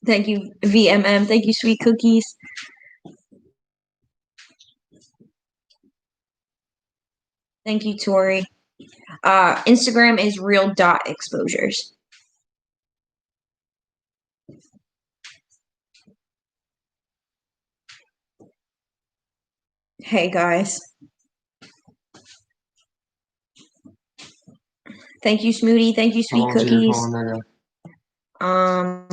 Thank you, VMM. Thank you, Sweet Cookies. Thank you, Tori. Instagram is real dot exposures. Hey guys. Thank you, Smoothie. Thank you, Sweet Cookies. I'm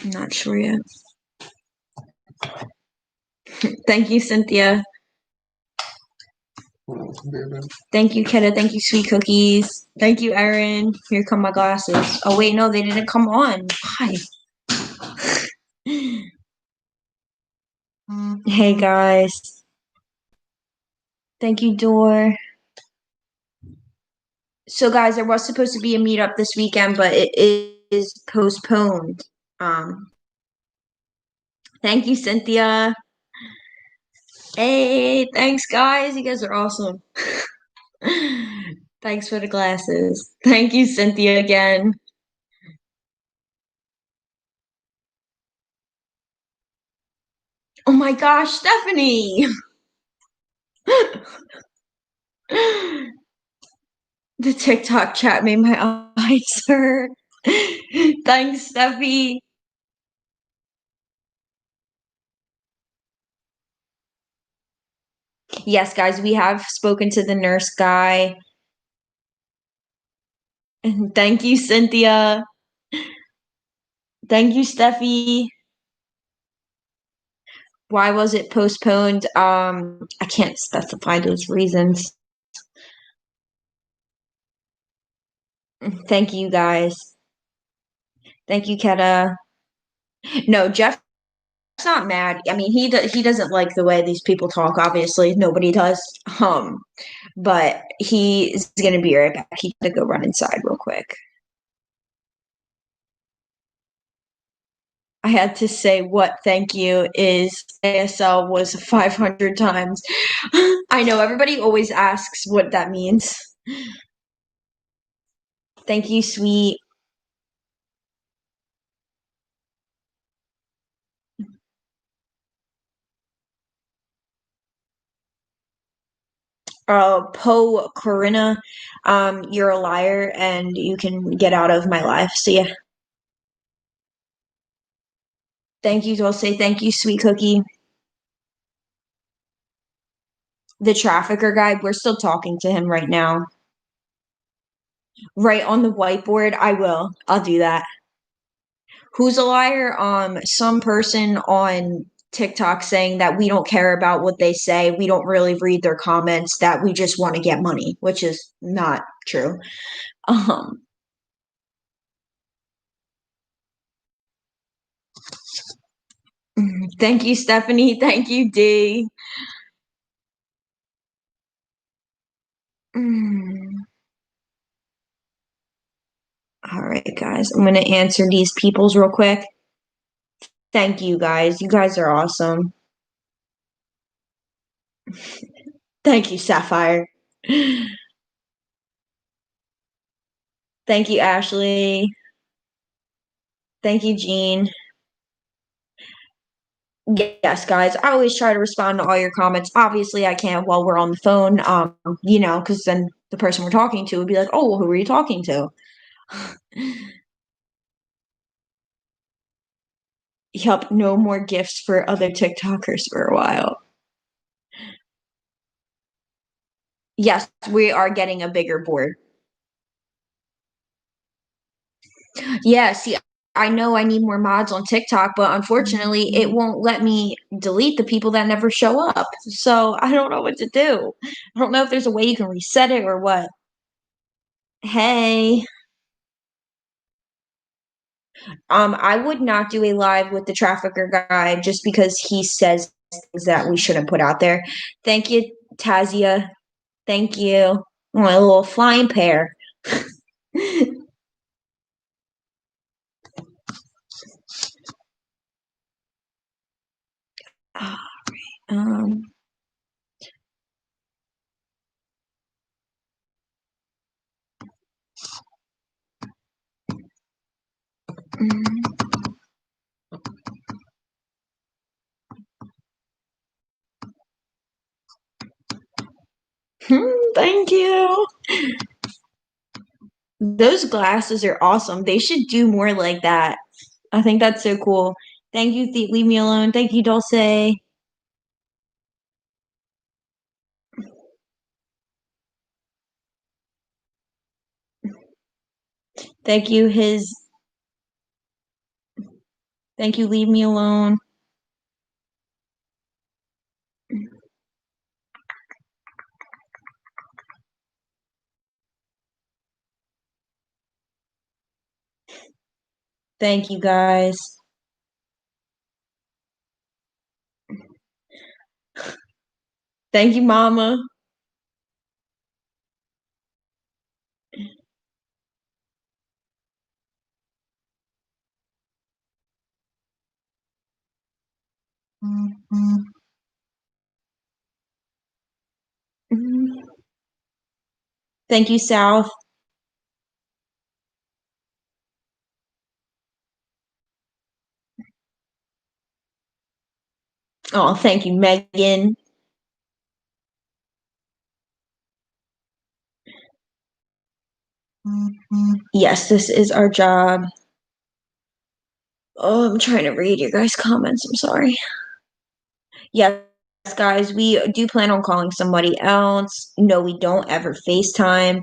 not sure yet. Thank you, Cynthia. Thank you, Keta. Thank you, Sweet Cookies. Thank you, Erin. Here come my glasses. Oh wait, no, they didn't come on. Why? Hey guys. Thank you, Door. So guys, there was supposed to be a meetup this weekend, but it is postponed. Thank you, Cynthia. Hey, thanks guys. You guys are awesome. Thanks for the glasses. Thank you, Cynthia, again. Oh my gosh, Stephanie. The TikTok chat made my eyes hurt. Thanks, Steffi. Yes, guys, we have spoken to the nurse guy. And thank you, Cynthia. Thank you, Steffi. Why was it postponed? I can't specify those reasons. Thank you, guys. Thank you, Keta. No, Jeff's not mad. I mean, he doesn't like the way these people talk. Obviously, nobody does. But he is gonna be right back. He got to go run inside real quick. I had to say what thank you is ASL was 500 times. I know everybody always asks what that means. Thank you, sweet. Poe Corinna, you're a liar and you can get out of my life. So yeah. Thank you. I'll say thank you, sweet cookie. The trafficker guy, we're still talking to him right now. Right on the whiteboard, I will. I'll do that. Who's a liar? Some person on TikTok saying that we don't care about what they say, we don't really read their comments, that we just want to get money, which is not true. Thank you, Stephanie. Thank you, D. All right, guys. I'm going to answer these people's real quick. Thank you, guys. You guys are awesome. Thank you, Sapphire. Thank you, Ashley. Thank you, Jean. Yes, guys. I always try to respond to all your comments. Obviously, I can't while we're on the phone, because then the person we're talking to would be like, oh, well, who are you talking to? Yup, no more gifts for other TikTokers for a while. Yes, we are getting a bigger board. Yeah, see, I know I need more mods on TikTok, but unfortunately, it won't let me delete the people that never show up. So I don't know what to do. I don't know if there's a way you can reset it or what. Hey. I would not do a live with the trafficker guy just because he says things that we shouldn't put out there. Thank you, Tazia. Thank you. My little flying pair. All right. Thank you. Those glasses are awesome. They should do more like that. I think that's so cool. Thank you, Leave Me Alone. Thank you, Dulce. Thank you, Thank you, Leave Me Alone. Thank you, guys. Thank you, Mama. Thank you, South. Oh, thank you, Megan. Yes, this is our job. Oh, I'm trying to read your guys' comments. I'm sorry. Yes, guys, we do plan on calling somebody else. No, we don't ever FaceTime.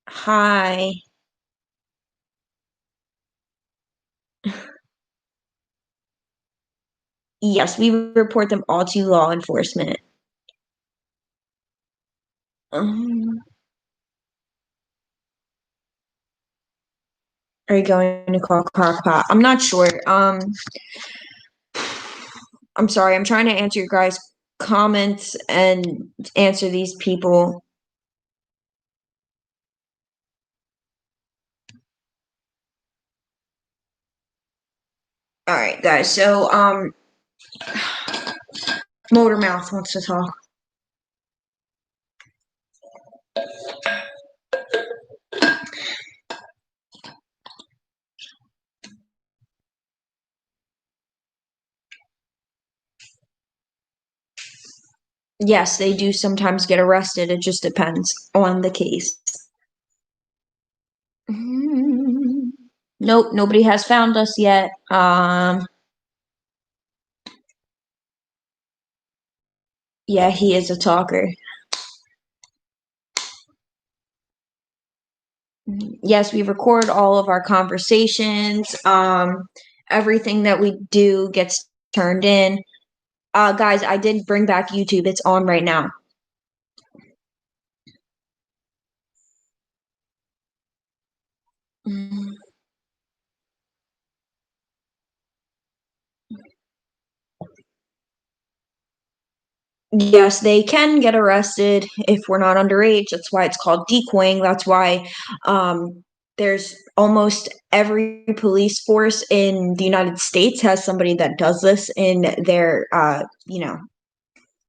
Hi. Yes, we report them all to law enforcement. Um, are you going to call Crockpot? I'm not sure. I'm sorry. I'm trying to answer your guys' comments and answer these people. All right, guys. So, Motormouth wants to talk. Yes, they do sometimes get arrested. It just depends on the case. Nope, nobody has found us yet. Yeah, he is a talker. Yes, we record all of our conversations. Everything that we do gets turned in. Guys, I did bring back YouTube. It's on right now. Yes, they can get arrested if we're not underage. That's why it's called decoying. That's why there's almost every police force in the United States has somebody that does this in their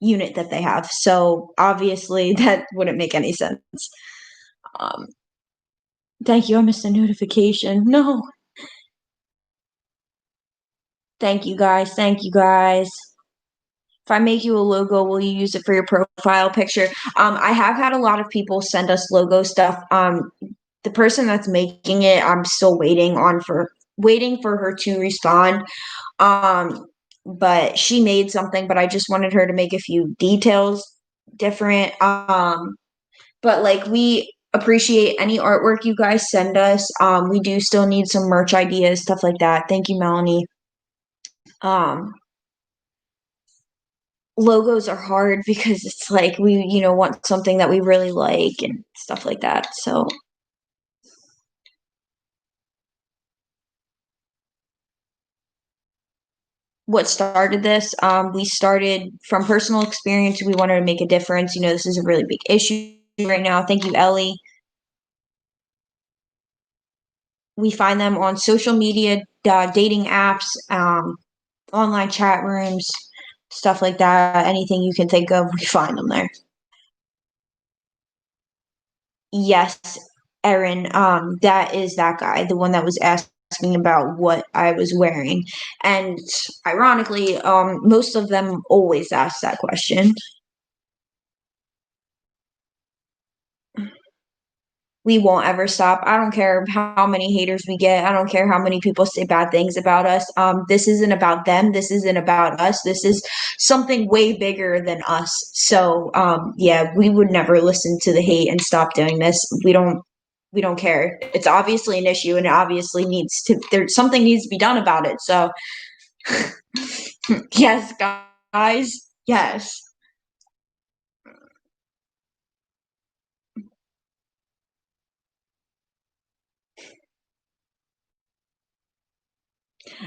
unit that they have. So obviously that wouldn't make any sense. Um, thank you. I missed a notification. No. Thank you guys. Thank you guys. If I make you a logo, will you use it for your profile picture? I have had a lot of people send us logo stuff. The person that's making it, I'm still waiting for her to respond. But she made something, but I just wanted her to make a few details different. But like we appreciate any artwork you guys send us. We do still need some merch ideas, stuff like that. Thank you, Melanie. Um, Logos are hard because it's like we want something that we really like and stuff like that. So what started this, we started from personal experience. We wanted to make a difference. This is a really big issue right now. Thank you, Ellie. We find them on social media, dating apps, online chat rooms, stuff like that. Anything you can think of, we find them there. Yes, Erin, that is that guy, the one that was asking about what I was wearing. And ironically, most of them always ask that question. We won't ever stop. I don't care how many haters we get. I don't care how many people say bad things about us. This isn't about them. This isn't about us. This is something way bigger than us. So, yeah, we would never listen to the hate and stop doing this. We don't care. It's obviously an issue and it obviously needs to, there's something needs to be done about it. So, yes, guys. Yes.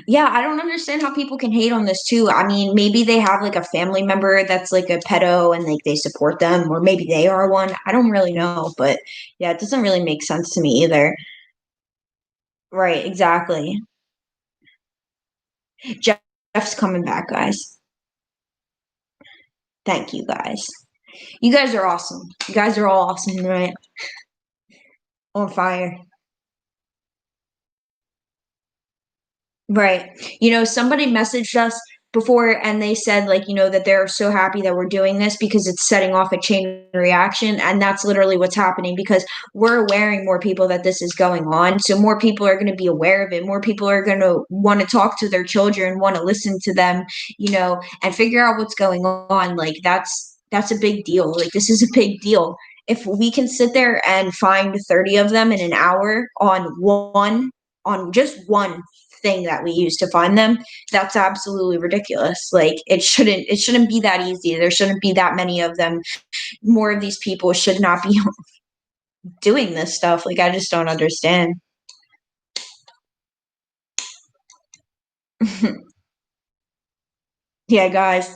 Yeah, I don't understand how people can hate on this too. I mean, maybe they have like a family member that's like a pedo and like they support them, or maybe they are one. I don't really know, but yeah, it doesn't really make sense to me either. Right, exactly. Jeff's coming back, guys. Thank you guys. You guys are awesome. You guys are all awesome, right? On fire. Right. Somebody messaged us before and they said, like, that they're so happy that we're doing this because it's setting off a chain reaction. And that's literally what's happening because we're awareing more people that this is going on. So more people are going to be aware of it. More people are going to want to talk to their children, want to listen to them, and figure out what's going on. Like, that's a big deal. Like, this is a big deal. If we can sit there and find 30 of them in an hour on just one thing that we use to find them, that's absolutely ridiculous. Like, it shouldn't be that easy. There shouldn't be that many of them. More of these people should not be doing this stuff. Like, I just don't understand. Yeah, guys.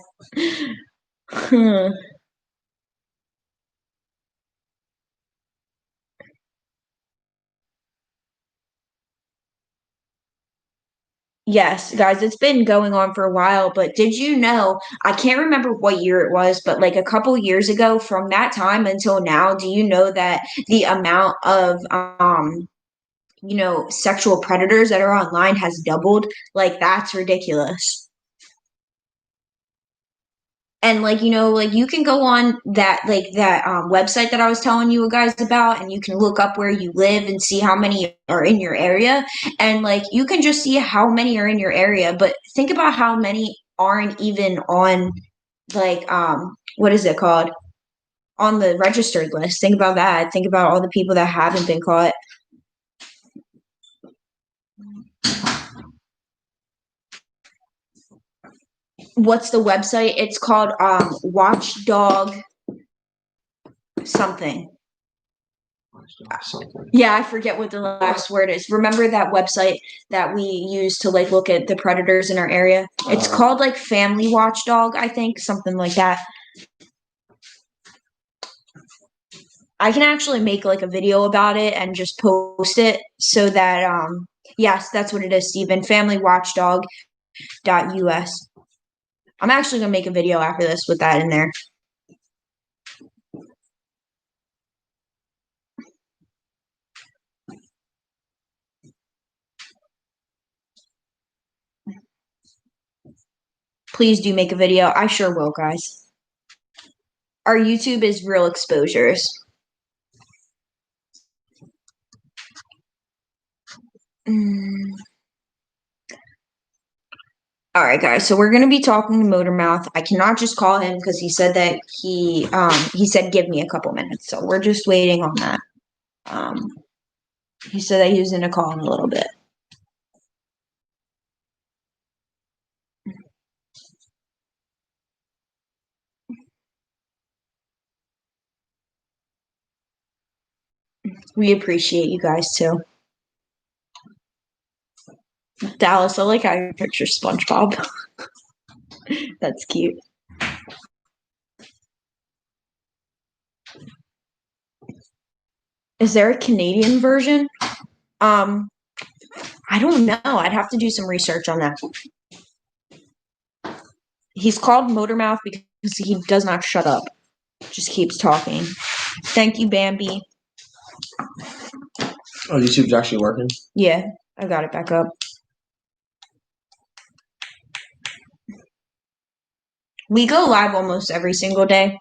Yes, guys, it's been going on for a while, but did you know, I can't remember what year it was, but like a couple years ago from that time until now, do you know that the amount of sexual predators that are online has doubled? Like, that's ridiculous. And like, like you can go on that website that I was telling you guys about, and you can look up where you live and see how many are in your area. And like, you can just see how many are in your area, but think about how many aren't even on, like, what is it called, on the registered list. Think about that. Think about all the people that haven't been caught. What's the website? It's called Watchdog something. Something. Yeah, I forget what the last word is. Remember that website that we use to like look at the predators in our area? It's called like Family Watchdog, I think, something like that. I can actually make like a video about it and just post it so that yes, that's what it is, Stephen. FamilyWatchdog.us. I'm actually gonna make a video after this with that in there. Please do make a video. I sure will, guys. Our YouTube is Real Exposures. All right, guys. So we're gonna be talking to Motormouth. I cannot just call him because he said that he said give me a couple minutes. So we're just waiting on that. Um, he said that he was gonna call in a little bit. We appreciate you guys too. Dallas, I like how you picture SpongeBob. That's cute. Is there a Canadian version? Um, I don't know. I'd have to do some research on that. He's called Motormouth because he does not shut up. Just keeps talking. Thank you, Bambi. Oh, YouTube's actually working? Yeah, I got it back up. We go live almost every single day.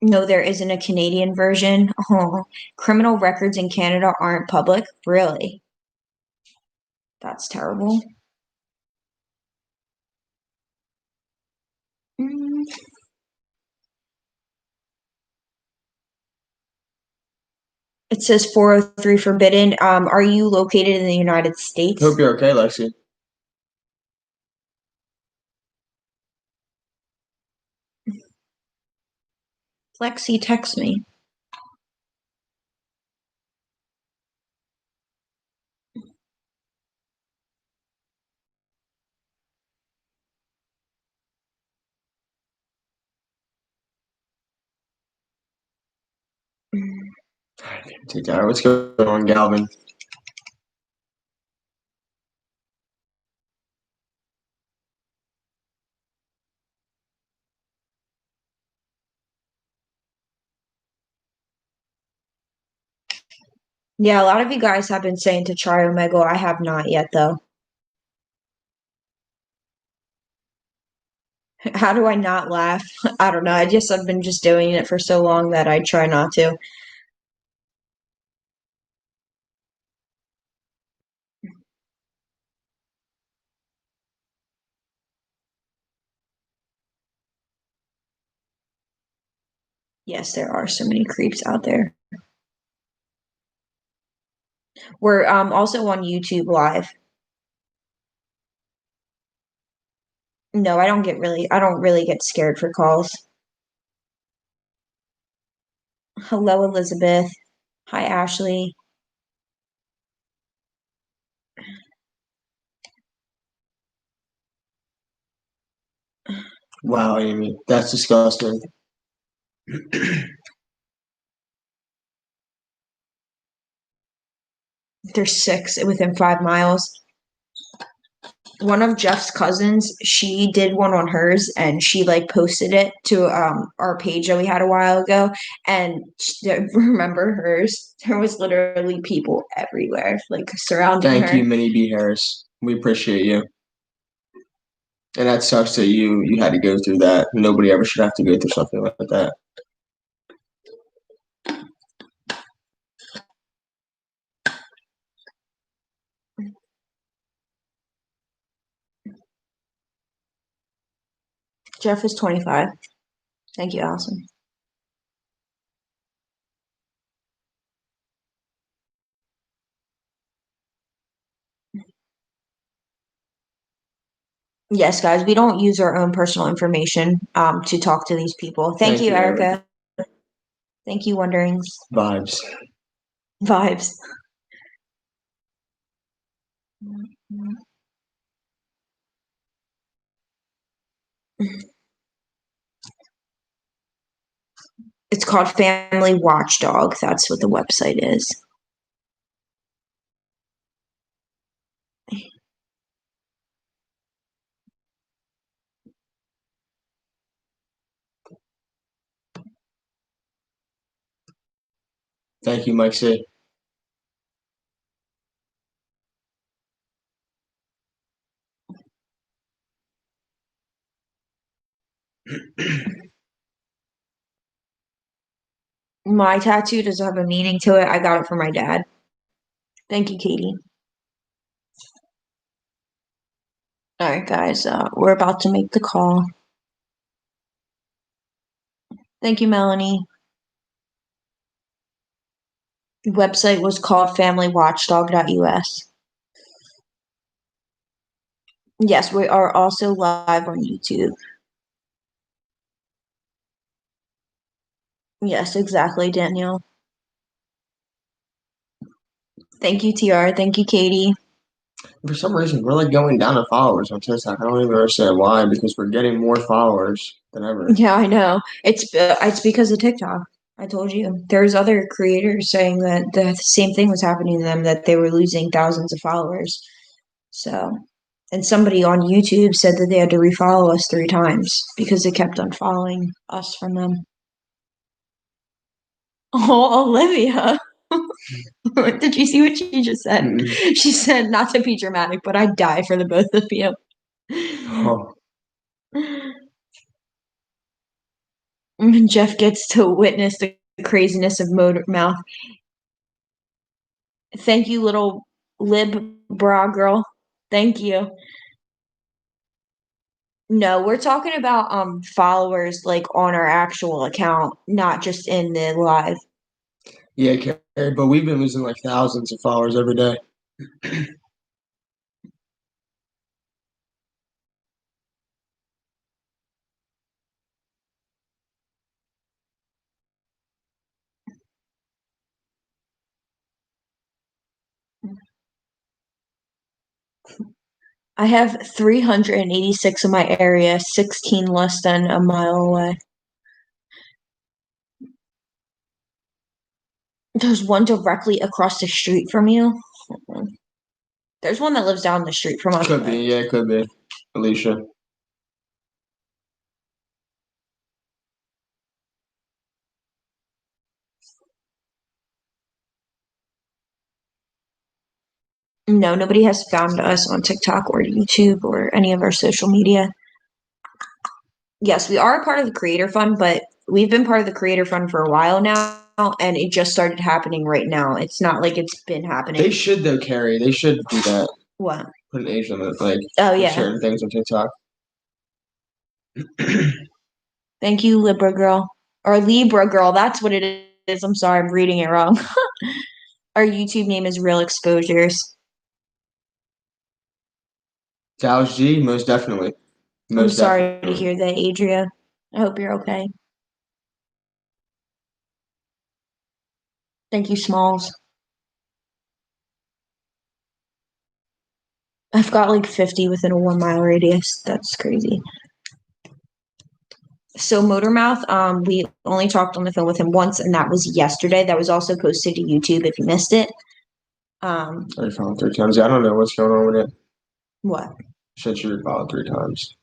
No, there isn't a Canadian version. Oh, criminal records in Canada aren't public. Really? That's terrible. Mm, It says 403 forbidden. Are you located in the United States? Hope you're okay, Lexi. Lexi, text me. Take that. What's going on, Galvin? Yeah, a lot of you guys have been saying to try Omegle. I have not yet, though. How do I not laugh? I don't know. I've been just doing it for so long that I try not to. Yes, there are so many creeps out there. We're also on YouTube Live. No, I don't really get scared for calls. Hello, Elizabeth. Hi, Ashley. Wow, Amy, that's disgusting. There's 6 within 5 miles. One of Jeff's cousins, she did one on hers and she like posted it to our page that we had a while ago. And remember hers? There was literally people everywhere, like surrounding Thank her. you, Minnie B. Harris. We appreciate you. And that sucks that you had to go through that. Nobody ever should have to go through something like that. Jeff is 25. Thank you, Allison. Yes, guys, we don't use our own personal information to talk to these people. Thank you, Erica. Thank you, Wonderings. Vibes. Vibes. It's called Family Watchdog. That's what the website is. Thank you, Mike C. My tattoo doesn't have a meaning to it. I got it from my dad. Thank you, Katie. All right, guys, we're about to make the call. Thank you, Melanie. The website was called familywatchdog.us. Yes, we are also live on YouTube. Yes, exactly, Danielle. Thank you, TR. Thank you, Katie. For some reason, we're like going down in followers on TikTok. I don't even understand why, because we're getting more followers than ever. Yeah, I know. It's because of TikTok. I told you. There's other creators saying that the same thing was happening to them, that they were losing thousands of followers. So, and somebody on YouTube said that they had to refollow us 3 times because they kept unfollowing us from them. Oh, Olivia. Did you see what she just said? Mm-mm. She said, not to be dramatic, but I'd die for the both of you. Oh. Jeff gets to witness the craziness of motor mouth. Thank you, little lib bra girl. Thank you. No, we're talking about followers like on our actual account, not just in the live. Yeah, Carrie, but we've been losing like thousands of followers every day. I have 386 in my area, 16 less than a mile away. There's one directly across the street from you. There's one that lives down the street from us. Could be, yeah, could be. Alicia. No, nobody has found us on TikTok or YouTube or any of our social media. Yes, we are a part of the Creator Fund, but we've been part of the Creator Fund for a while now, and it just started happening right now. It's not like it's been happening. They should though, Carrie. They should do that. What? Put an age limit, like Oh, for yeah. certain things on TikTok. Thank you, Libra Girl. Or Libra Girl. That's what it is. I'm sorry, I'm reading it wrong. Our YouTube name is Real Exposures. Dallas G, most definitely. I'm Most sorry to definitely. hear that, Adria. I hope you're okay. Thank you, Smalls. I've got like 50 within a 1 mile radius. That's crazy. So Motormouth, we only talked on the phone with him once, and that was yesterday. That was also posted to YouTube if you missed it. I followed 3 times. I don't know what's going on with it. What? Should you followed 3 times?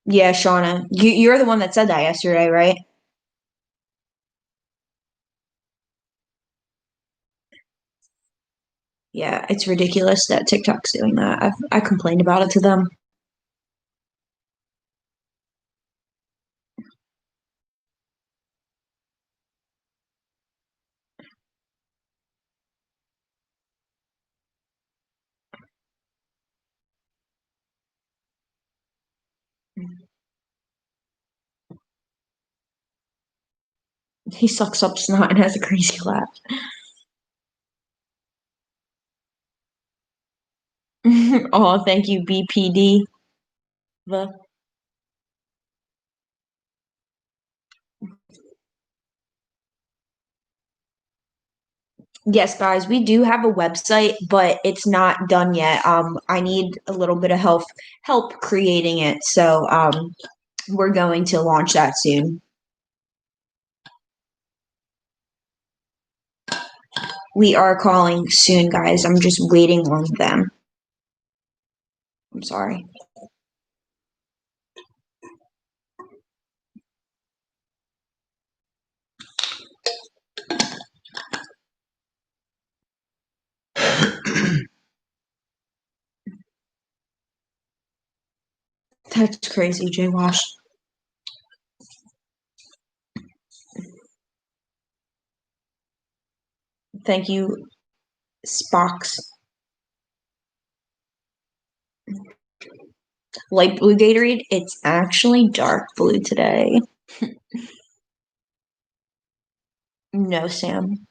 Yeah, Shauna. You're the one that said that yesterday, right? Yeah, it's ridiculous that TikTok's doing that. I complained about it to them. He sucks up snot and has a crazy laugh. Oh, thank you, BPD. Yes, guys, we do have a website, but it's not done yet. I need a little bit of help creating it. So we're going to launch that soon. We are calling soon, guys. I'm just waiting on them. I'm sorry. That's crazy, Jay Wash. Thank you, Spox. Light blue Gatorade. It's actually dark blue today. No, Sam.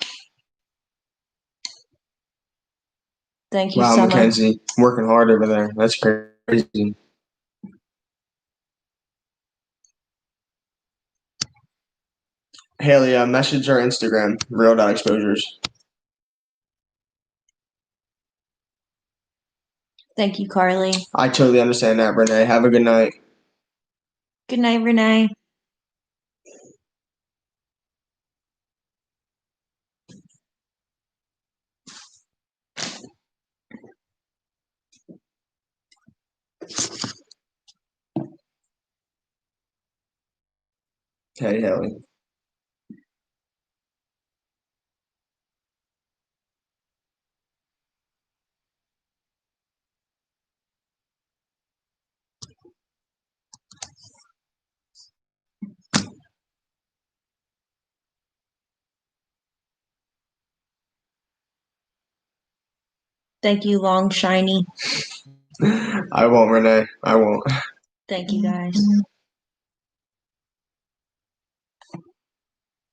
Thank you, Wow, Summer. Mackenzie, working hard over there. That's crazy. Haley, message our Instagram, real.exposures. Thank you, Carly. I totally understand that, Renee. Have a good night. Good night, Renee. Hey, Haley. Thank you, Long Shiny. I won't, Renee. I won't. Thank you, guys.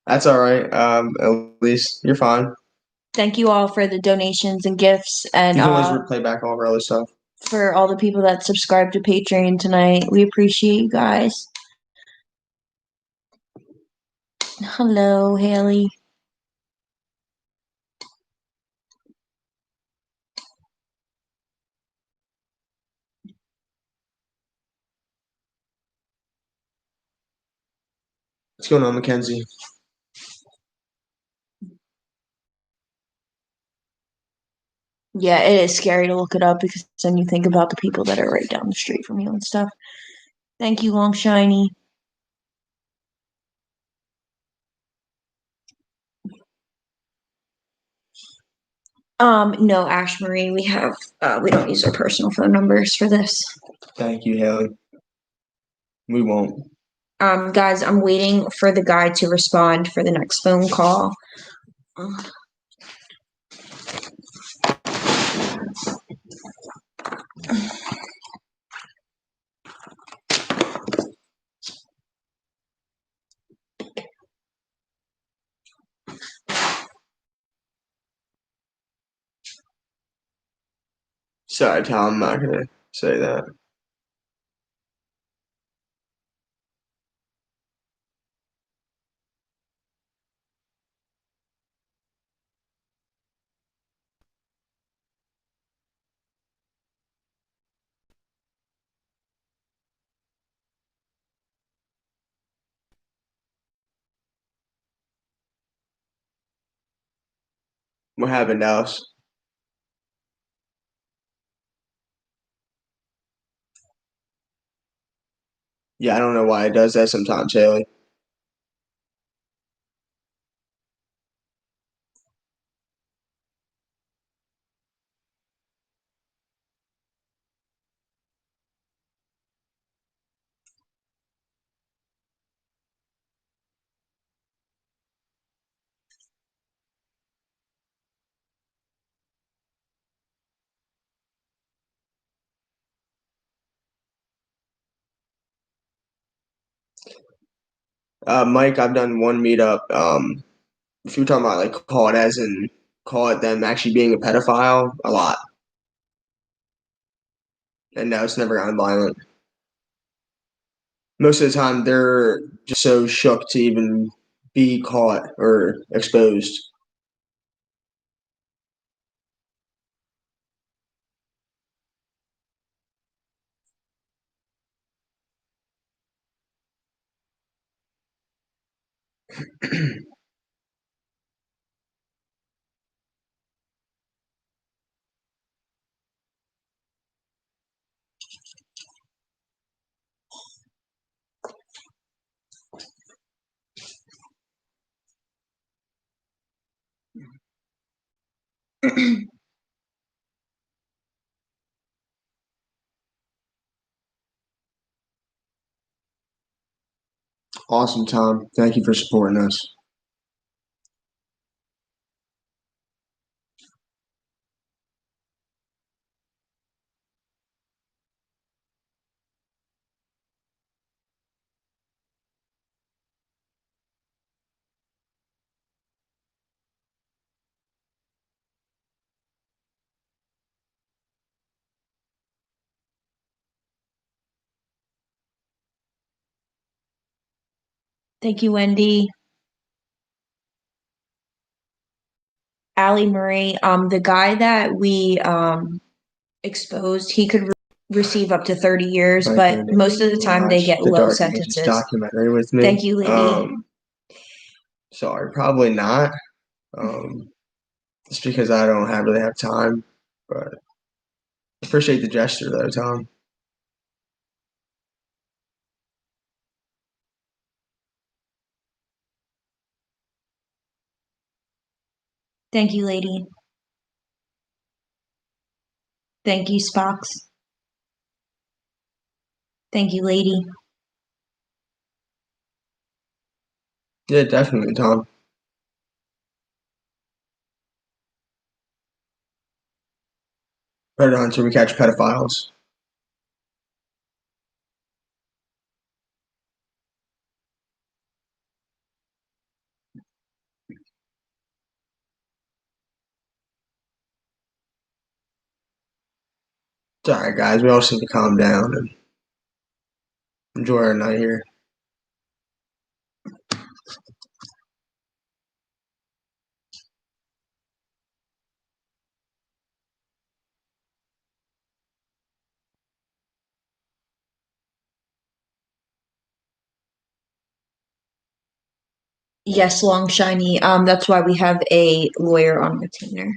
That's all right. At least you're fine. Thank you all for the donations and gifts, and You can always replay back all of our other stuff. for all the people that subscribed to Patreon tonight. We appreciate you guys. Hello, Haley. What's going on, Mackenzie? Yeah, it is scary to look it up because then you think about the people that are right down the street from you and stuff. Thank you, Long Shiny. No, Ash Marie, we don't use our personal phone numbers for this. Thank you, Haley. We won't. Guys, I'm waiting for the guy to respond for the next phone call. Sorry, Tom. I'm not gonna say that. What happened, Dallas? Yeah, I don't know why it does that sometimes, Haley. Mike, I've done one meetup. If you're talking about like call it as in call it them actually being a pedophile, a lot. And no, it's never gotten violent. Most of the time, they're just so shook to even be caught or exposed. Awesome, Tom. Thank you for supporting us. Thank you, Wendy. Allie Marie, the guy that we exposed, he could receive up to 30 years, but most of the time they get low sentences. Documentary with me. Thank you, lady. Sorry, probably not. Just because I don't really have time, but appreciate the gesture though, Tom. Thank you, lady. Thank you, Spox. Thank you, lady. Yeah, definitely, Tom. . Predator Hunter, we catch pedophiles. It's all right, guys. We all just need to calm down and enjoy our night here. Yes, long shiny. That's why we have a lawyer on retainer.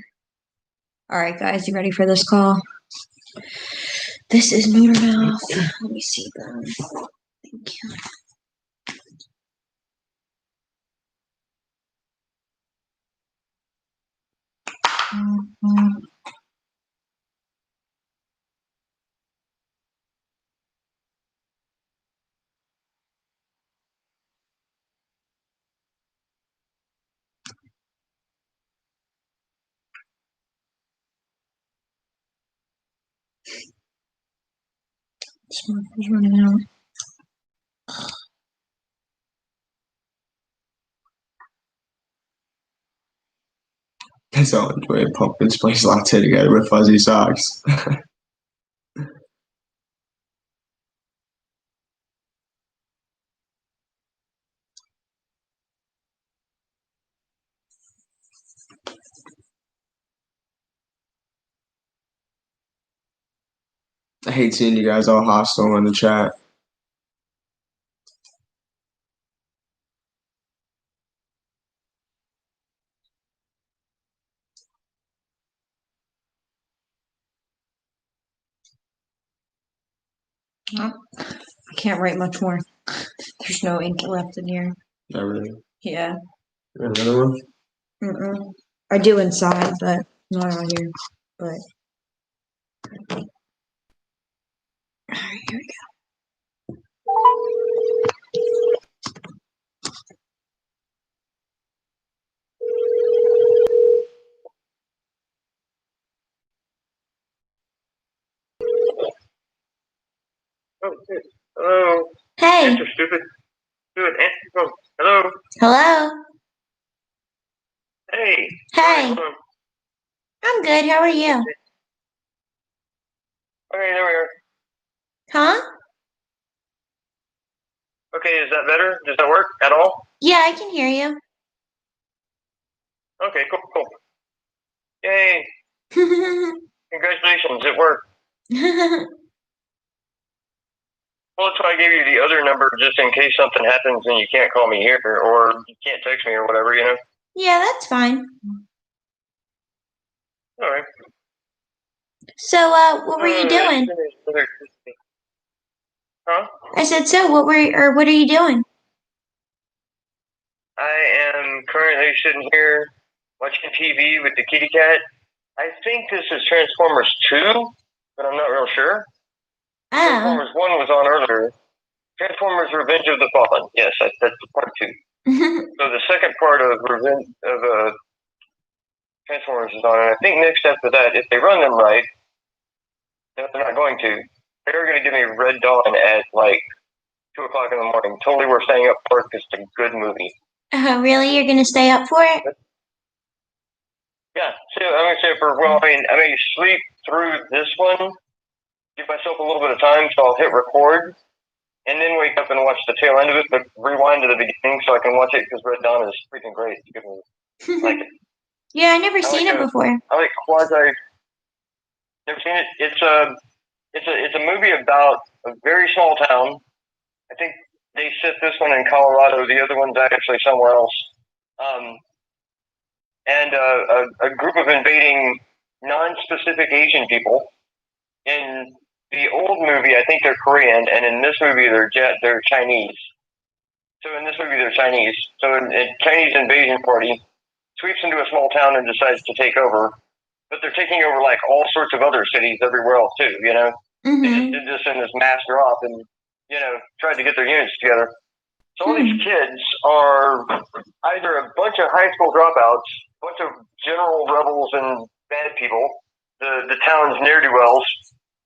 All right, guys, you ready for this call? This is Neutermouth. Let me see them. Thank you. Smoke is running out. Guys all enjoy a pumpkin spice latte together with fuzzy socks. I hate seeing you guys all hostile in the chat. Oh, I can't write much more. There's no ink left in here. Everything. Yeah. Another one? Mm-mm. I do inside, but not on here. But all right, here we go. Oh, shit. Hello. Hey. Answer, stupid. Do it. Answer your phone. Hello. Hello. Hey. Hey. Hold on. I'm good. How are you? Okay, there we are. Huh? Okay, is that better? Does that work at all? Yeah, I can hear you. Okay, cool. Yay. Congratulations, it worked. Well, that's why I gave you the other number just in case something happens and you can't call me here or you can't text me or whatever, you know? Yeah, that's fine. All right. So, what were you doing? Huh? I said, so what are you doing? I am currently sitting here watching TV with the kitty cat. I think this is Transformers 2, but I'm not real sure. Oh. Transformers 1 was on earlier. Transformers Revenge of the Fallen. Yes, that's part 2. So the second part of Revenge of Transformers is on, and I think next after that, if they run them right, they're not going to. They're going to give me Red Dawn at like 2 o'clock in the morning. Totally worth staying up for it because it's a good movie. Really? You're gonna stay up for it? Yeah, so I'm going to say I may sleep through this one, give myself a little bit of time, so I'll hit record, and then wake up and watch the tail end of it, but rewind to the beginning so I can watch it because Red Dawn is freaking great. It's a good movie. I like it. Yeah, I never seen it before. I like quasi. Never seen it. It's a movie about a very small town. I think they set this one in Colorado. The other one's actually somewhere else. And a group of invading non-specific Asian people. In the old movie, I think they're Korean, and in this movie, they're Chinese. So in this movie, they're Chinese. So a Chinese invasion party sweeps into a small town and decides to take over. But they're taking over like all sorts of other cities everywhere else too, you know? They just did this in this mass drop and, tried to get their units together. So all these kids are either a bunch of high school dropouts, a bunch of general rebels and bad people, the town's ne'er do wells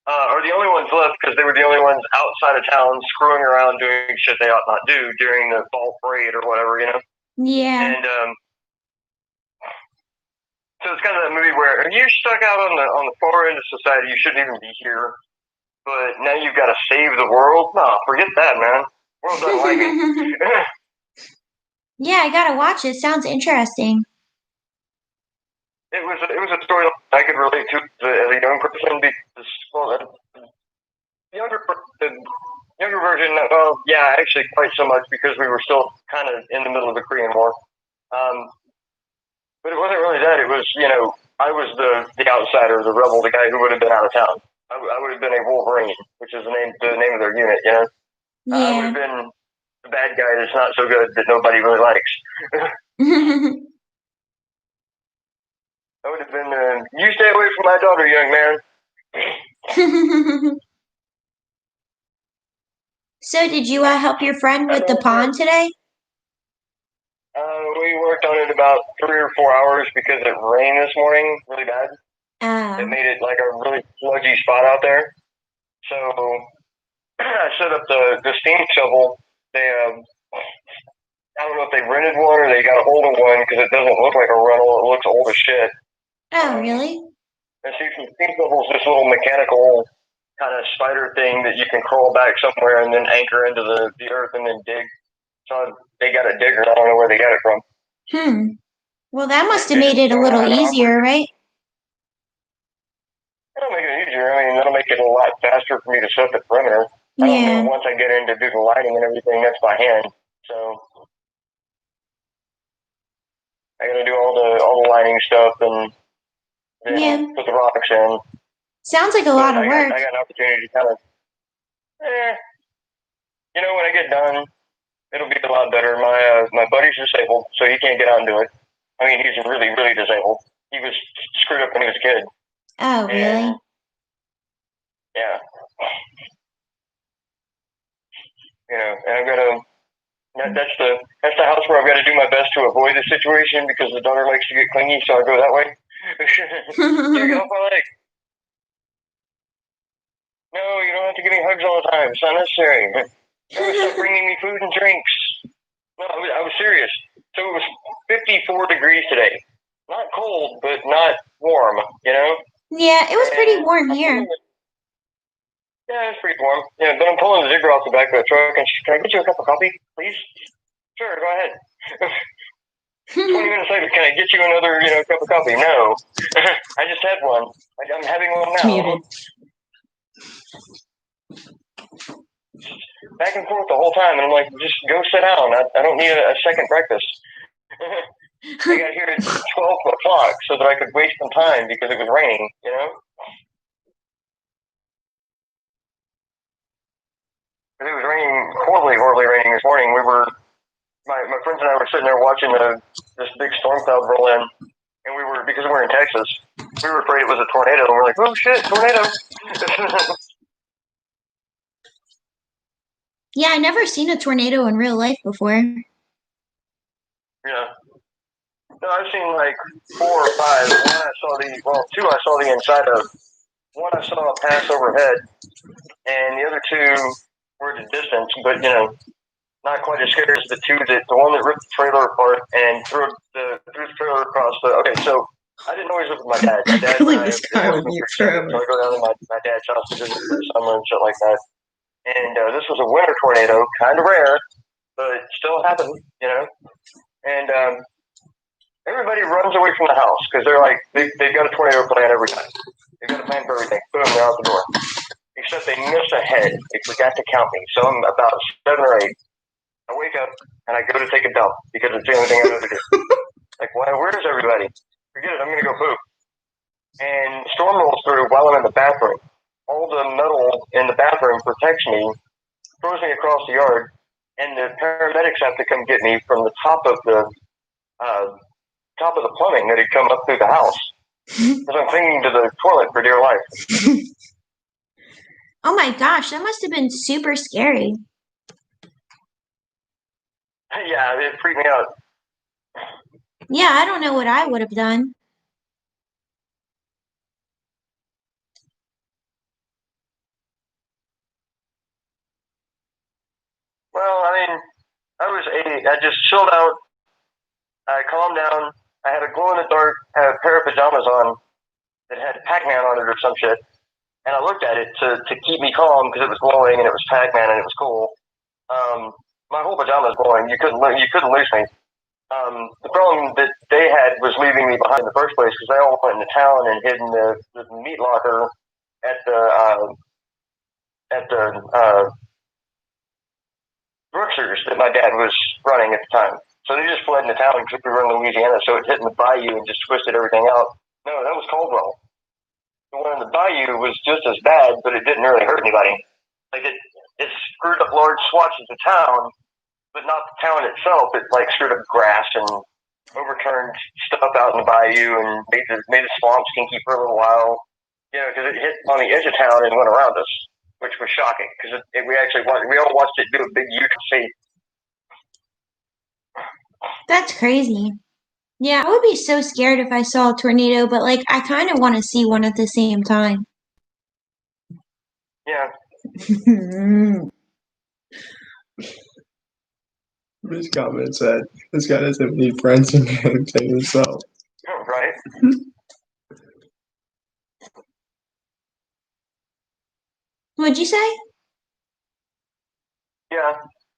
are the only ones left because they were the only ones outside of town screwing around doing shit they ought not do during the fall parade or whatever, you know. Yeah. And so it's kind of that movie where if you're stuck out on the far end of society, you shouldn't even be here. But now you've got to save the world. No, forget that, man. World doesn't like me. Yeah, I gotta watch it. Sounds interesting. It was a story I could relate to as a young person because well, the younger version. Well, yeah, actually, quite so much because we were still kind of in the middle of the Korean War. But it wasn't really that. It was I was the outsider, the rebel, the guy who would have been out of town. I would have been a Wolverine, which is the name of their unit. You know, I would Yeah. have been the bad guy that's not so good that nobody really likes. I would have been, you stay away from my daughter, young man. So, did you help your friend with the pond today? We worked on it about 3 or 4 hours because it rained this morning really bad. It made it like a really sludgy spot out there. So I set up the steam shovel. They, I don't know if they rented one or they got a hold of one because it doesn't look like a rental. It looks old as shit. Oh, really? And steam shovel's this little mechanical kind of spider thing that you can crawl back somewhere and then anchor into the earth and then dig. So they got a digger. I don't know where they got it from. Well, that must have made it a little easier, right? It'll make it easier. I mean, that'll make it a lot faster for me to set the perimeter. I don't know, once I get into do the lighting and everything, that's by hand. So I got to do all the lighting stuff and put the rocks in. Sounds like a lot of work. I got an opportunity to kind of, when I get done, it'll be a lot better. My buddy's disabled, so he can't get out and do it. I mean, he's really, really disabled. He was screwed up when he was a kid. Oh, really? Yeah. And I've got to. That's the house where I've got to do my best to avoid the situation because the daughter likes to get clingy, so I go that way. You get off my leg. No, you don't have to give me hugs all the time. It's not necessary. No, stop bringing me food and drinks. No, I was serious. So it was 54 degrees today. Not cold, but not warm, Yeah, it was pretty warm here. Yeah, it's pretty warm. Yeah, but I'm pulling the digger off the back of the truck, and can I get you a cup of coffee, please? Sure, go ahead. 20 minutes later, can I get you another, cup of coffee? No. I just had one. I'm having one now. Muted. Back and forth the whole time, and I'm like, just go sit down. I don't need a second breakfast. I got here at 12 o'clock so that I could waste some time because it was raining, It was raining, horribly raining this morning. My friends and I were sitting there watching this big storm cloud roll in, and because we're in Texas, we were afraid it was a tornado, and we're like, oh shit, tornado. Yeah, I never seen a tornado in real life before. Yeah. No, I've seen like 4 or 5. Two I saw the inside of. One I saw pass overhead, and the other 2 were at a distance, but not quite as scary as the one that ripped the trailer apart and threw the trailer across the. Okay, so I didn't always live with my dad. My dad Leave this guy on mute forever. So I go down to my dad's house to visit for the summer and shit like that. And this was a winter tornado, kind of rare, but still happened, And everybody runs away from the house because they're like, they've got a tornado plan every time. They've got a plan for everything. Boom, they're out the door. Except they miss a head. They forgot to count me. So I'm about 7 or 8. I wake up and I go to take a dump because it's the only thing I know to do. Like, where's everybody? Forget it, I'm going to go poop. And the storm rolls through while I'm in the bathroom. All the metal in the bathroom protects me, throws me across the yard, and the paramedics have to come get me from the top of the plumbing that had come up through the house. Because I'm clinging to the toilet for dear life. Oh my gosh, that must have been super scary. Yeah, it freaked me out. Yeah, I don't know what I would have done. mean, I just chilled out. I calmed down. I had a glow in the dark pair of pajamas on that had Pac-Man on it or some shit. And I looked at it to keep me calm because it was glowing and it was Pac-Man and it was cool. My whole pajama was glowing. You couldn't lose me. The problem that they had was leaving me behind in the first place because they all went into town and hid in the meat locker at the Brooksers that my dad was running at the time. So they just fled into town because we were in Louisiana, so it hit in the bayou and just twisted everything out. No, that was Caldwell. The one in the bayou was just as bad, but it didn't really hurt anybody. Like it screwed up large swatches of town, but not the town itself. It like screwed up grass and overturned stuff out in the bayou and made the swamp stinky for a little while. You know, because it hit on the edge of town and went around us, which was shocking because we all watched it do a big U-turn. That's crazy. Yeah, I would be so scared if I saw a tornado, but like I kind of want to see one at the same time. Yeah. This comment said, this guy doesn't need friends and can entertain himself. Right. What'd you say? Yeah.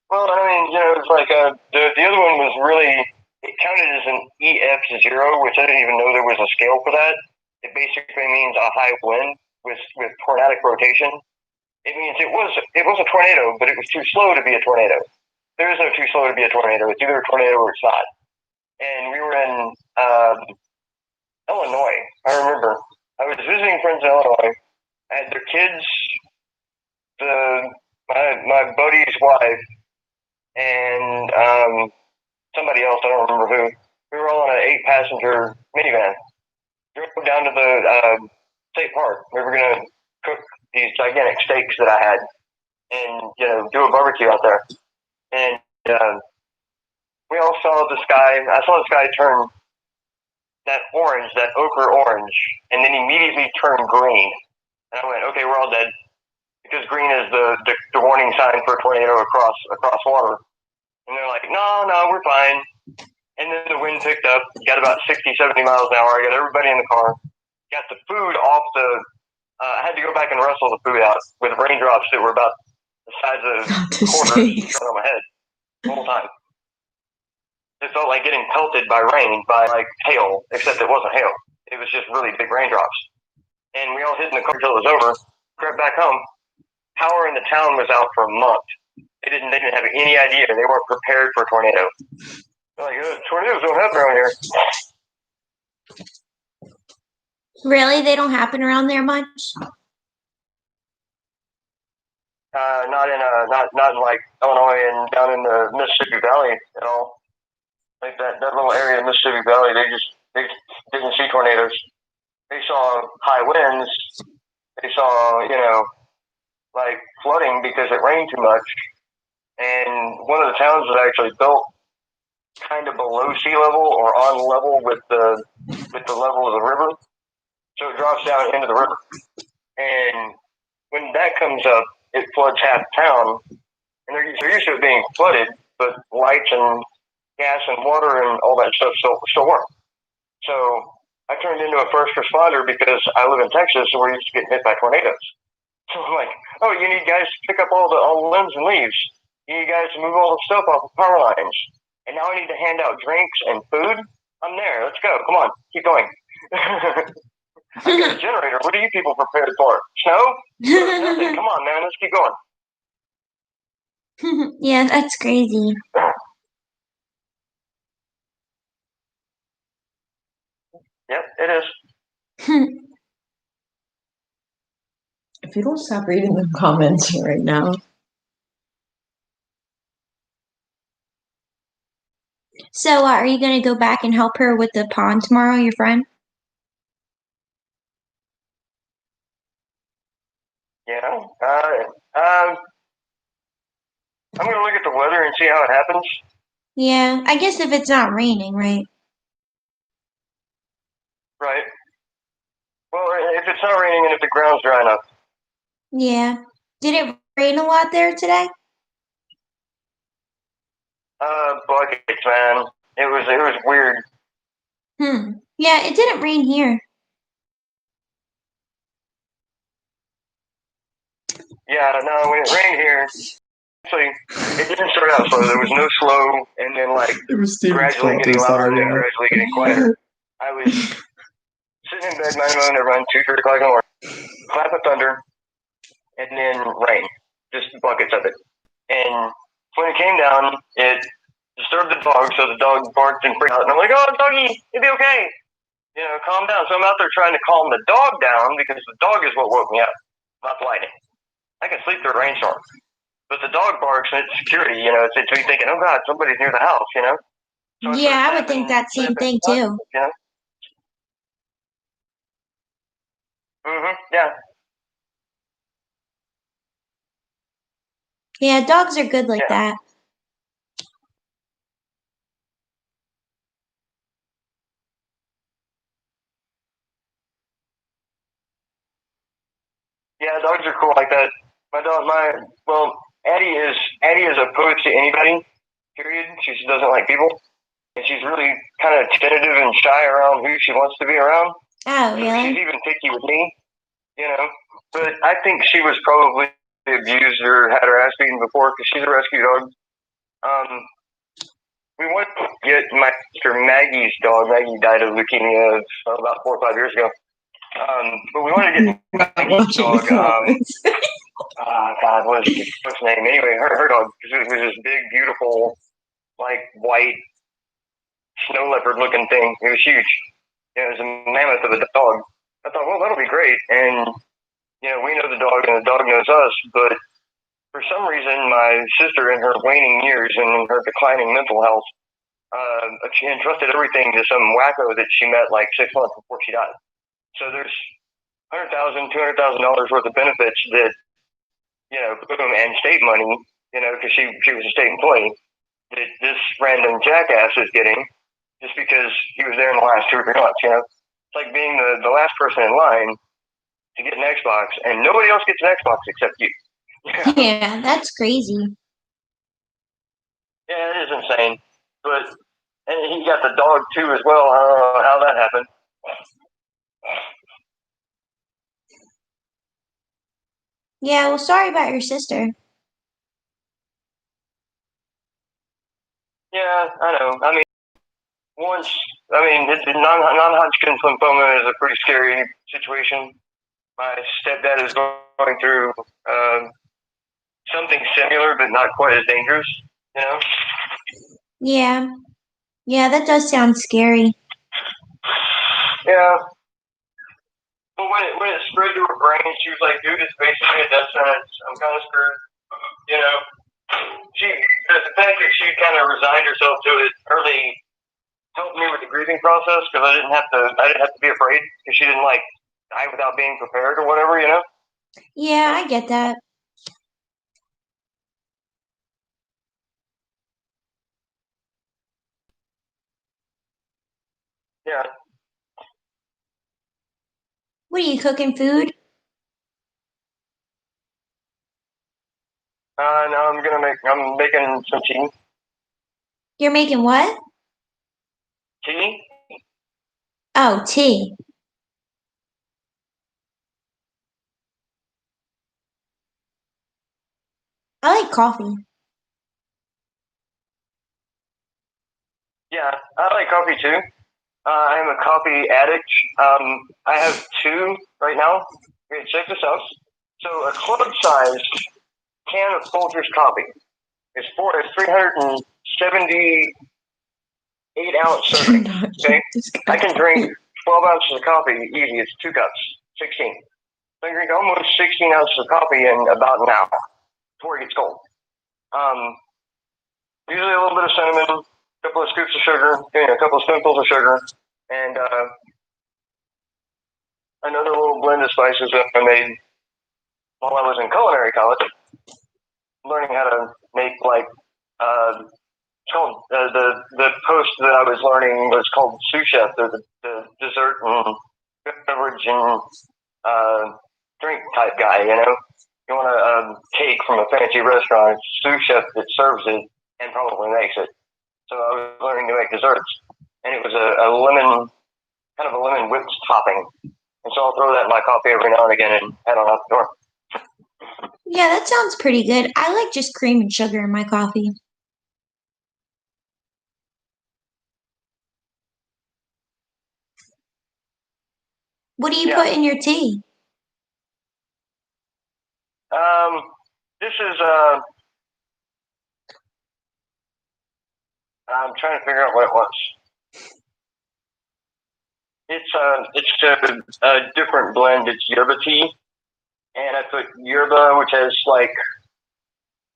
Well, I mean, you know, it's like the other one was really, it counted as an EF0, which I didn't even know there was a scale for that. It basically means a high wind with tornadic rotation. It means it was a tornado, but it was too slow to be a tornado. There is no too slow to be a tornado. It's either a tornado or it's not. And we were in Illinois. I remember I was visiting friends in Illinois. I had their kids, my buddy's wife, and somebody else. I don't remember who. We were all in an 8-passenger minivan. Drove down to the state park. We were gonna cook these gigantic steaks that I had, and do a barbecue out there. And we all saw the sky. I saw the sky turn that orange, that ochre orange, and then immediately turn green. And I went, okay, we're all dead. Because green is the warning sign for a tornado across water. And they're like, no, we're fine. And then the wind picked up, got about 60, 70 miles an hour. I got everybody in the car, got the food off I had to go back and wrestle the food out with raindrops that were about the size of quarters on my head the whole time. It felt like getting pelted by rain, by like hail, except it wasn't hail. It was just really big raindrops. And we all hid in the car until it was over, crept back home. Power in the town was out for a month. They didn't have any idea. They weren't prepared for a tornado. They're like, tornadoes don't happen around here. Really? They don't happen around there much? Not in like Illinois and down in the Mississippi Valley at all. Like that little area of Mississippi Valley, they didn't see tornadoes. They saw high winds. They saw, like flooding because it rained too much. And one of the towns was actually built kind of below sea level or on level with the level of the river. So it drops down into the river. And when that comes up, it floods half town. And they're used to it being flooded, but lights and gas and water and all that stuff still work. So I turned into a first responder because I live in Texas and we're used to getting hit by tornadoes. So I'm like, oh, you need guys to pick up all the limbs and leaves. You need guys to move all the stuff off the power lines. And now I need to hand out drinks and food. I'm there. Let's go. Come on. Keep going. I got a generator. What are you people prepared for? Snow? Nothing. Come on, man. Let's keep going. Yeah, that's crazy. Yep, it is. If you don't stop reading the comments right now. So, are you going to go back and help her with the pond tomorrow, your friend? Yeah. I'm going to look at the weather and see how it happens. Yeah, I guess if it's not raining, right? Right. Well, if it's not raining and if the ground's dry enough. Yeah. Did it rain a lot there today? Buckets, man. It was weird. Yeah, it didn't rain here. Yeah, no, when it rained here, actually, it didn't start out slow. There was no slow, and then like It was Steven's gradually fault. getting I'm louder, sorry, and then y'all. gradually getting quieter. I was sitting in bed, minding my own, around 2, 3 o'clock in the morning, clap of thunder, and then rain, just buckets of it. And when it came down, it disturbed the dog, so the dog barked and freaked out. And I'm like, "Oh, doggy, it'll be okay. Calm down." So I'm out there trying to calm the dog down because the dog is what woke me up, not the lightning. I can sleep through a rainstorm, but the dog barks and it's security. It's me thinking, "Oh God, somebody's near the house." So Yeah, I would think that same thing too. Yeah. Yeah, dogs are good like Yeah. that. Yeah, dogs are cool like that. Addie is opposed to anybody. Period. She just doesn't like people, and she's really kind of tentative and shy around who she wants to be around. Oh, So she's really? even picky with me, But I think she was probably abused or had her ass beaten before because she's a rescue dog. We went to get my sister Maggie's dog. Maggie died of leukemia about 4 or 5 years ago. But we wanted to get Maggie's dog. God, what is the dog's name? Anyway, her dog was this big, beautiful, like white snow leopard looking thing. It was huge. It was a mammoth of a dog. I thought, well, that'll be great. And we know the dog, and the dog knows us. But for some reason, my sister, in her waning years and in her declining mental health, she entrusted everything to some wacko that she met like 6 months before she died. So there's $100,000, $200,000 worth of benefits that boom, and state money, because she was a state employee, that this random jackass is getting just because he was there in the last 2 or 3 months. It's like being the last person in line to get an Xbox, and nobody else gets an Xbox except you. Yeah, that's crazy. Yeah, it is insane. And he got the dog too as well. I don't know how that happened. Yeah, well, sorry about your sister. Yeah, I know. I mean, non-Hodgkin's lymphoma is a pretty scary situation. My stepdad is going through something similar, but not quite as dangerous. Yeah. Yeah, that does sound scary. Yeah. But when it spread to her brain, she was like, "Dude, it's basically a death sentence. I'm kind of screwed." You know, the fact that she kind of resigned herself to it really helped me with the grieving process because I didn't have to be afraid because she didn't like die without being prepared or whatever. Yeah, I get that. Yeah. What are you cooking food? Now I'm making some tea. You're making what? Tea? Oh, tea. I like coffee. Yeah, I like coffee too. I am a coffee addict. I have two right now. Okay, check this out. So a club size can of Folgers coffee is 378-ounce serving. Okay, I can drink 12 ounces of coffee easy. It's 2 cups, 16. So I drink almost 16 ounces of coffee in about an hour before it gets cold. Usually a little bit of cinnamon, a couple of scoops of sugar, a couple of spoonfuls of sugar, and another little blend of spices that I made while I was in culinary college, learning how to make it's called the post that I was learning was called sous chef. They're the dessert and beverage and drink type guy. You want a cake from a fancy restaurant, it's sous chef that serves it. and probably makes it. So I was learning to make desserts, and it was a lemon, kind of a lemon whipped topping. And so I'll throw that in my coffee every now and again and head on out the door. Yeah, that sounds pretty good. I like just cream and sugar in my coffee. What do you Yeah. put in your tea? This is I'm trying to figure out what it was. It's a different blend. It's yerba tea, and I put yerba, which has like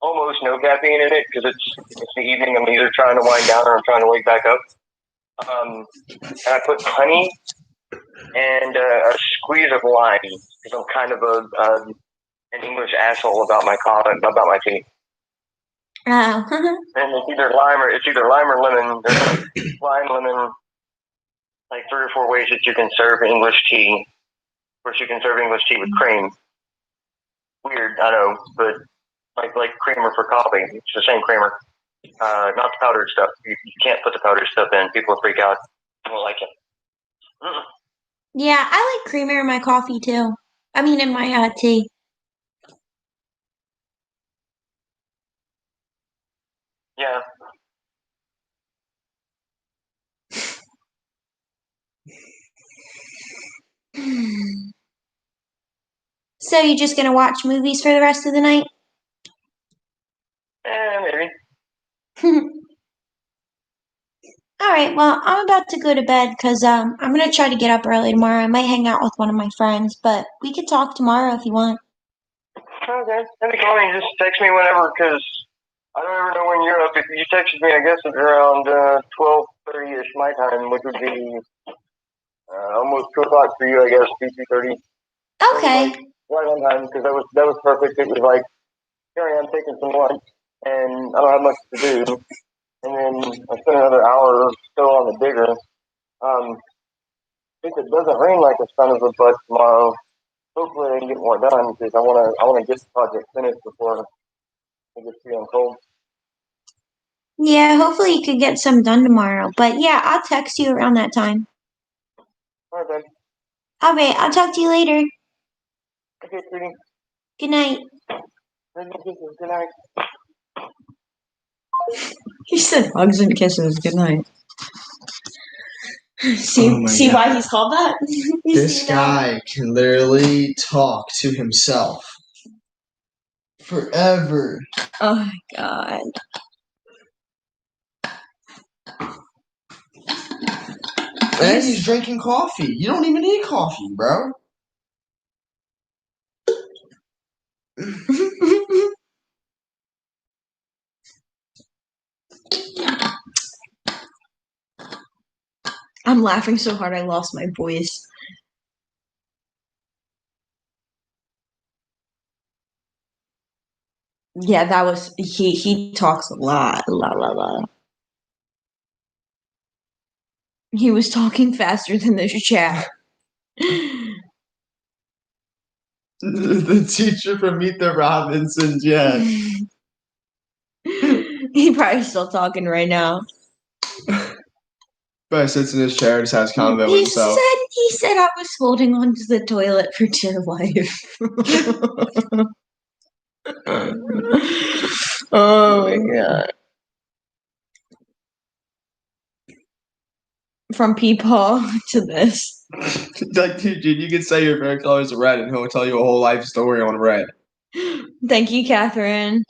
almost no caffeine in it because it's the evening. I'm either trying to wind down or I'm trying to wake back up. And I put honey and a squeeze of lime because I'm kind of an English asshole about my tea. Oh, And it's either lime or lemon. There's lime, lemon, like 3 or 4 ways that you can serve English tea. Of course, you can serve English tea with cream. Weird, I know, but like creamer for coffee. It's the same creamer, not the powdered stuff. You can't put the powdered stuff in. People freak out. I don't like it. yeah, I like creamer in my coffee too. I mean, in my tea. Yeah. So you just gonna watch movies for the rest of the night? Maybe. All right. Well, I'm about to go to bed because I'm gonna try to get up early tomorrow. I might hang out with one of my friends, but we could talk tomorrow if you want. Okay. Any call me. Just text me whenever, because I don't ever know when you're up. If you texted me, I guess it's around 12:30ish my time, which would be almost 2 o'clock for you, I guess. 2:30. Okay. Like, right on time, because that was perfect. It was like, here I am taking some lunch, and I don't have much to do, and then I spent another hour or so on the digger. If it doesn't rain like a son of a butt tomorrow, hopefully I can get more done because I wanna get the project finished before it gets too cold. Yeah, hopefully you could get some done tomorrow. But yeah, I'll text you around that time. All right, then. All right, I'll talk to you later. Okay, sweetie. Good night. Good night. He said hugs and kisses. Good night. Oh my See God. why he's called that? You This see now? guy can literally talk to himself forever. Oh my god. And he's drinking coffee. You don't even need coffee, bro. I'm laughing so hard I lost my voice. Yeah, that was he talks a lot. La la la. He was talking faster than the chat. The teacher from Meet the Robinsons, yeah. He probably still talking right now. But sits in his chair and just has convo with He himself. said I was holding onto the toilet for dear life. Oh my god. From Peepaw to this. Like, dude, you can say your favorite color is red, and he'll tell you a whole life story on red. Thank you, Catherine.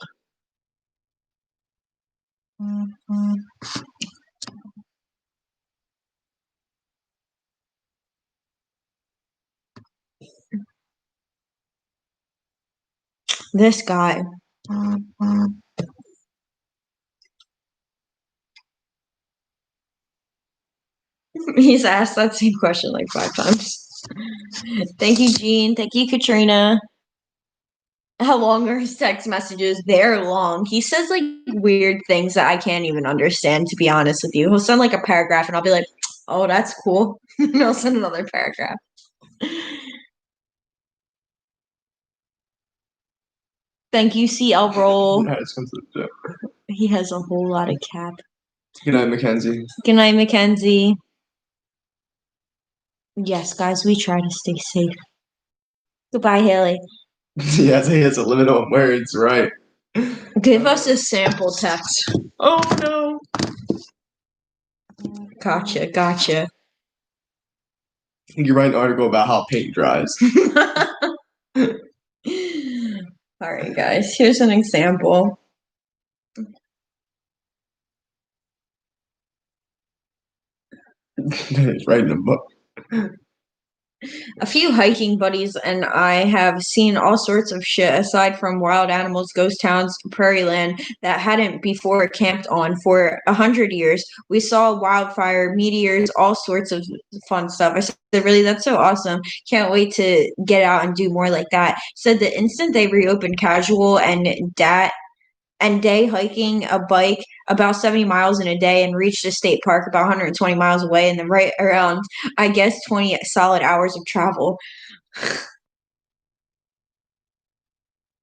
This guy. He's asked that same question like 5 times. Thank you, Jean. Thank you, Katrina. How long are his text messages? They're long. He says like weird things that I can't even understand, to be honest with you. He'll send like a paragraph and I'll be like, oh, that's cool. And he'll send another paragraph. Thank you, CL Roll. That's what's up. He has a whole lot of cap. Good night, Mackenzie. Good night, Mackenzie. Yes, guys, we try to stay safe. Goodbye, Haley. Yes, he has a limit on words, right? Give us a sample text. Oh no. Gotcha. You can write an article about how paint dries. All right, guys, here's an example. He's writing a book. A few hiking buddies and I have seen all sorts of shit aside from wild animals, ghost towns, prairie land that hadn't before camped on for 100 years. We saw wildfire, meteors, all sorts of fun stuff. I said, really, that's so awesome. Can't wait to get out and do more like that. Said the instant they reopened casual and day hiking a bike about 70 miles in a day and reached a state park about 120 miles away and then right around, I guess, 20 solid hours of travel.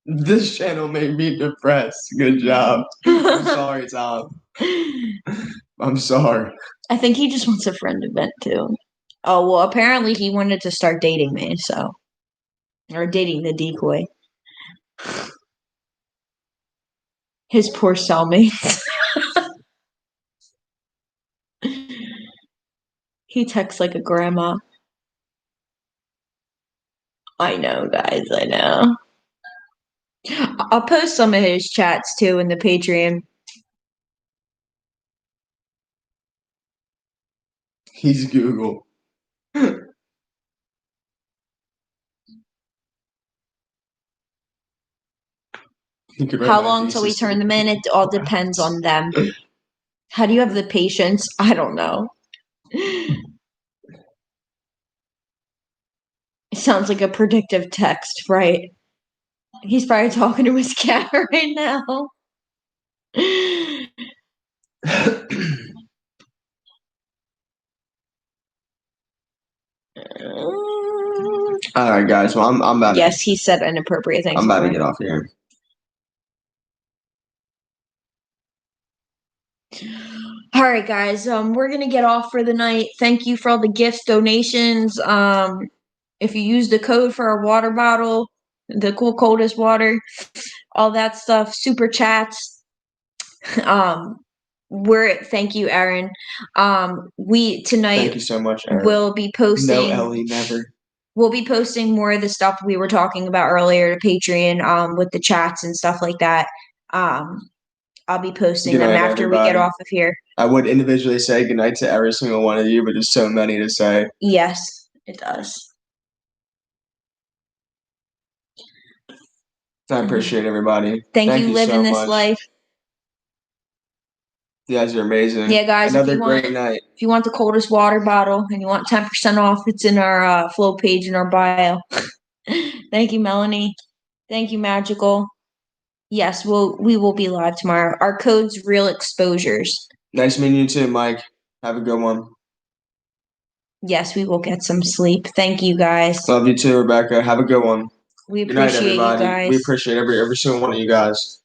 This channel made me depressed. Good job. I'm sorry, Tom. I'm sorry. I think he just wants a friend to vent to. Oh, well, apparently he wanted to start dating me, so. Or dating the decoy. His poor cellmates. He texts like a grandma. I know, guys, I know. I'll post some of his chats too in the Patreon. He's Google. How long till we turn them in? It all depends on them. How do you have the patience? I don't know. It sounds like a predictive text, right? He's probably talking to his cat right now. All right, guys. Well, I'm about. Yes, he said inappropriate things. I'm about to get off here. All right, guys. We're gonna get off for the night. Thank you for all the gifts, donations. If you use the code for our water bottle, the cool coldest water, all that stuff, super chats. Thank you, Aaron. We tonight. Thank you so much, Aaron. We'll be posting. No, Ellie, never. We'll be posting more of the stuff we were talking about earlier to Patreon, with the chats and stuff like that. I'll be posting Good them night, after everybody. we get off of here. I would individually say goodnight to every single one of you, but there's so many to say. Yes, it does. I appreciate everybody. Thank you living so this much. life. You guys are amazing. Yeah, guys. Another great night. If you want the coldest water bottle and you want 10% off, it's in our flow page in our bio. Thank you, Melanie. Thank you, Magical. Yes, we will be live tomorrow. Our code's Real Exposures. Nice meeting you too, Mike. Have a good one. Yes, we will get some sleep. Thank you, guys. Love you too, Rebecca. Have a good one. We Good night, appreciate everybody. you guys. We appreciate every single one of you guys.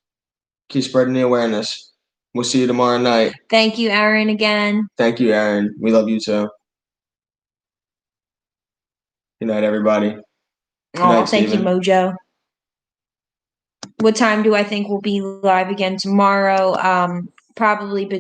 Keep spreading the awareness. We'll see you tomorrow night. Thank you, Aaron, again. Thank you, Aaron. We love you too. Good night, everybody. Good night, thank Steven. you, Mojo. What time do I think we'll be live again tomorrow? Probably